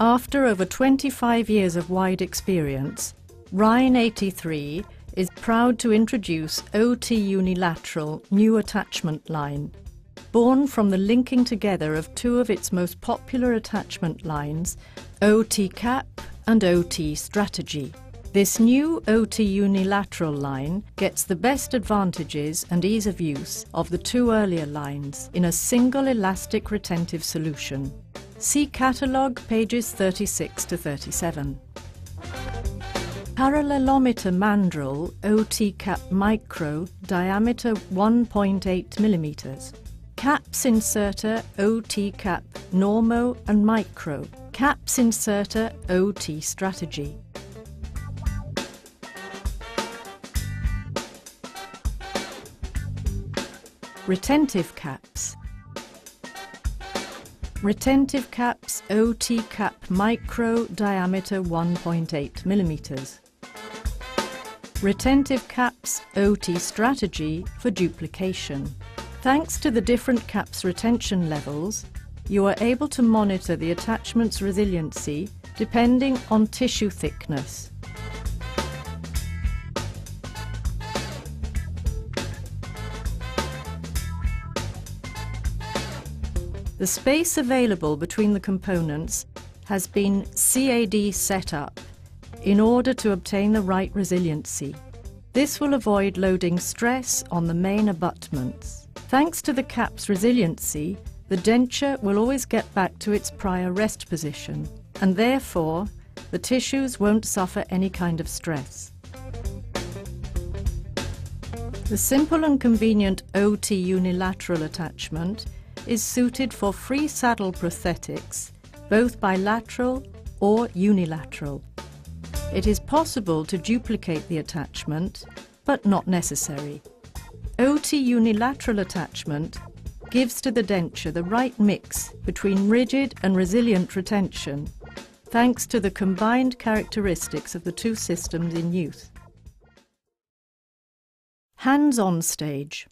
After over 25 years of wide experience, Rhine 83 is proud to introduce OT Unilateral new attachment line. Born from the linking together of two of its most popular attachment lines, OT Cap and OT Strategy. This new OT Unilateral line gets the best advantages and ease of use of the two earlier lines in a single elastic retentive solution. See catalogue pages 36 to 37. Parallelometer mandrel OT Cap Micro, diameter 1.8 mm. Caps inserter OT Cap Normo and Micro. Caps inserter OT Strategy. Retentive caps. Retentive caps OT Cap Micro, diameter 1.8 mm. Retentive caps OT Strategy for duplication. Thanks to the different caps retention levels, you are able to monitor the attachment's resiliency depending on tissue thickness. The space available between the components has been CAD set up in order to obtain the right resiliency. This will avoid loading stress on the main abutments. Thanks to the cap's resiliency, the denture will always get back to its prior rest position, and therefore the tissues won't suffer any kind of stress. The simple and convenient OT Unilateral attachment is suited for free saddle prosthetics, both bilateral or unilateral. It is possible to duplicate the attachment, but not necessary. OT Unilateral attachment gives to the denture the right mix between rigid and resilient retention, thanks to the combined characteristics of the two systems in use. Hands-on stage.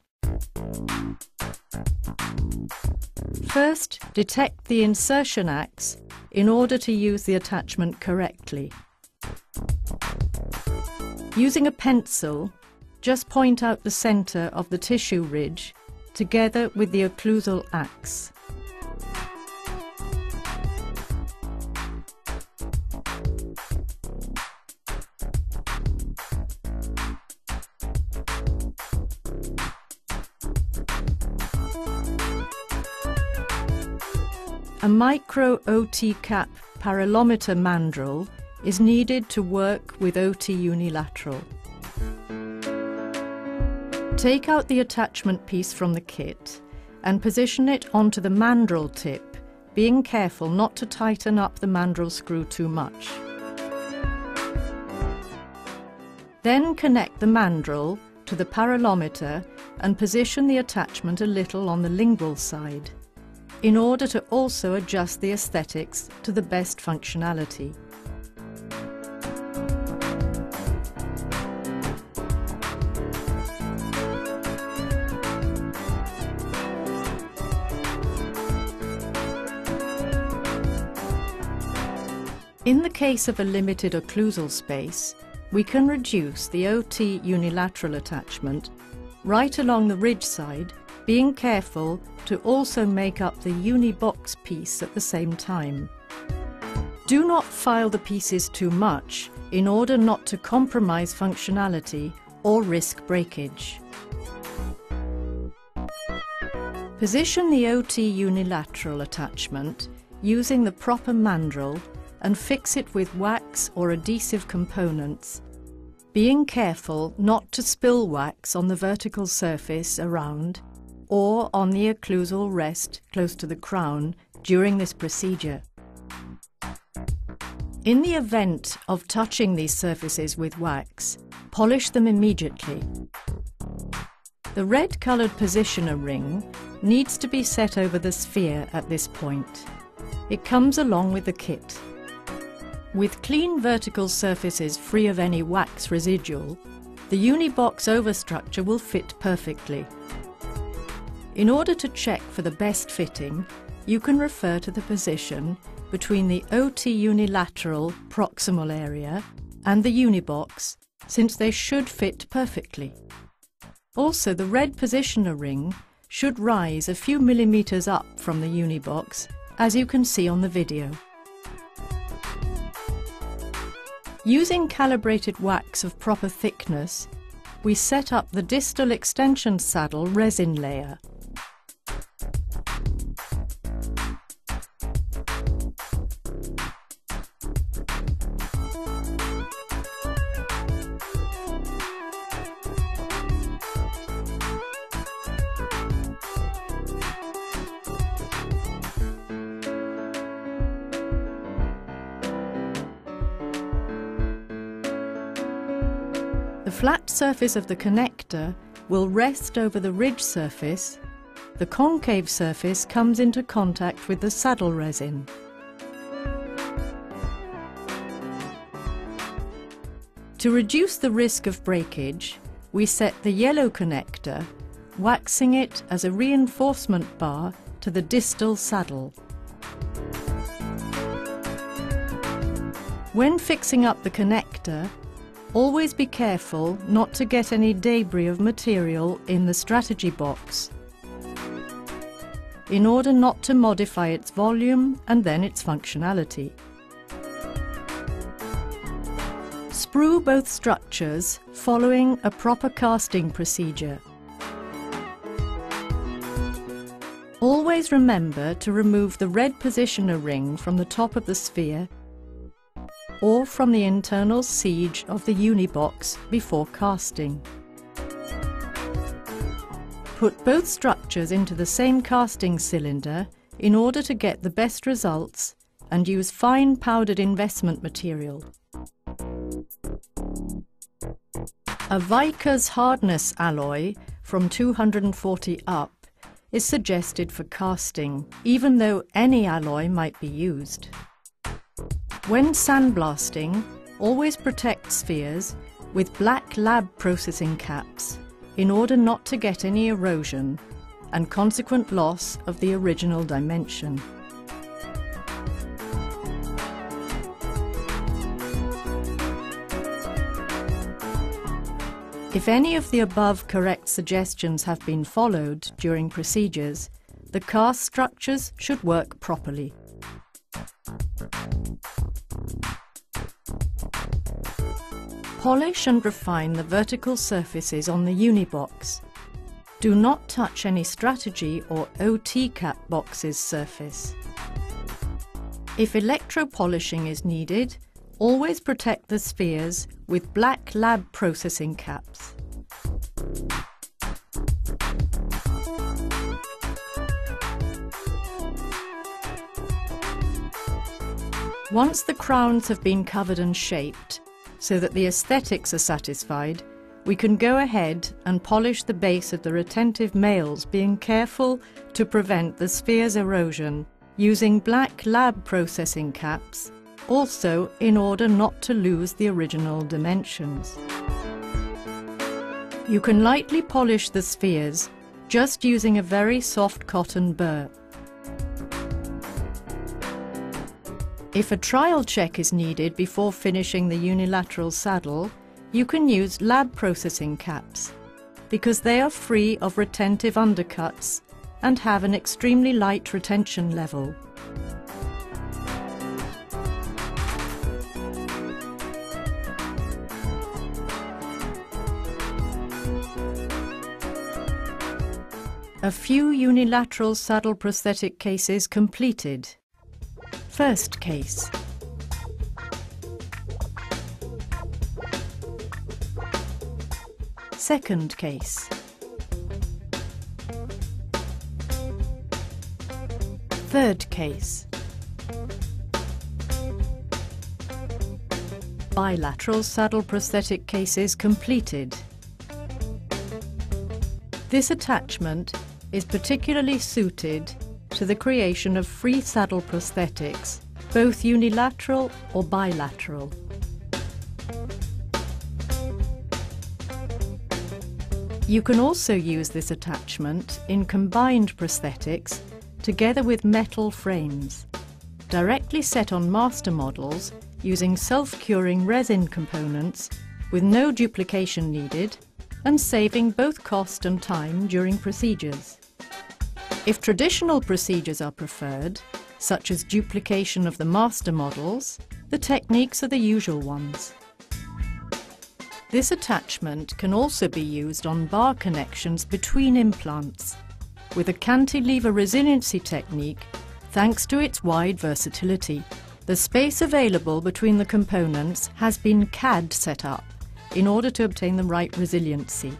First, detect the insertion axe in order to use the attachment correctly. Using a pencil, just point out the center of the tissue ridge together with the occlusal axe. A micro OT cap parallelometer mandrel is needed to work with OT Unilateral. Take out the attachment piece from the kit and position it onto the mandrel tip, being careful not to tighten up the mandrel screw too much. Then connect the mandrel to the parallelometer and position the attachment a little on the lingual side, in order to also adjust the aesthetics to the best functionality. In the case of a limited occlusal space, we can reduce the OT Unilateral attachment right along the ridge side, being careful to also make up the uni-box piece at the same time. Do not file the pieces too much in order not to compromise functionality or risk breakage. Position the OT Unilateral attachment using the proper mandrel and fix it with wax or adhesive components, being careful not to spill wax on the vertical surface around or on the occlusal rest close to the crown during this procedure. In the event of touching these surfaces with wax, polish them immediately. The red-coloured positioner ring needs to be set over the sphere at this point. It comes along with the kit. With clean vertical surfaces free of any wax residual, the unibox overstructure will fit perfectly. In order to check for the best fitting, you can refer to the position between the OT unilateral proximal area and the unibox, since they should fit perfectly. Also, the red positioner ring should rise a few millimeters up from the unibox, as you can see on the video. Using calibrated wax of proper thickness, we set up the distal extension saddle resin layer. The flat surface of the connector will rest over the ridge surface. The concave surface comes into contact with the saddle resin. To reduce the risk of breakage, we set the yellow connector, waxing it as a reinforcement bar to the distal saddle. When fixing up the connector, always be careful not to get any debris of material in the strategy box, in order not to modify its volume and then its functionality. Sprue both structures following a proper casting procedure. Always remember to remove the red positioner ring from the top of the sphere or from the internal siege of the unibox before casting. Put both structures into the same casting cylinder in order to get the best results, and use fine powdered investment material. A Vickers hardness alloy from 240 up is suggested for casting, even though any alloy might be used. When sandblasting, always protect spheres with black lab processing caps in order not to get any erosion and consequent loss of the original dimension. If any of the above correct suggestions have been followed during procedures, the cast structures should work properly. Polish and refine the vertical surfaces on the unibox. Do not touch any strategy or OT cap box's surface. If electro-polishing is needed, always protect the spheres with black lab processing caps. Once the crowns have been covered and shaped, so that the aesthetics are satisfied, we can go ahead and polish the base of the retentive males, being careful to prevent the sphere's erosion, using black lab processing caps, also in order not to lose the original dimensions. You can lightly polish the spheres just using a very soft cotton burr. If a trial check is needed before finishing the unilateral saddle, you can use lab processing caps, because they are free of retentive undercuts and have an extremely light retention level. A few unilateral saddle prosthetic cases completed. First case. Second case. Third case. Bilateral saddle prosthetic cases completed. This attachment is particularly suited to the creation of free saddle prosthetics, both unilateral or bilateral. You can also use this attachment in combined prosthetics together with metal frames, directly set on master models using self-curing resin components with no duplication needed and saving both cost and time during procedures. If traditional procedures are preferred, such as duplication of the master models, the techniques are the usual ones. This attachment can also be used on bar connections between implants, with a cantilever resiliency technique thanks to its wide versatility. The space available between the components has been CAD set up in order to obtain the right resiliency.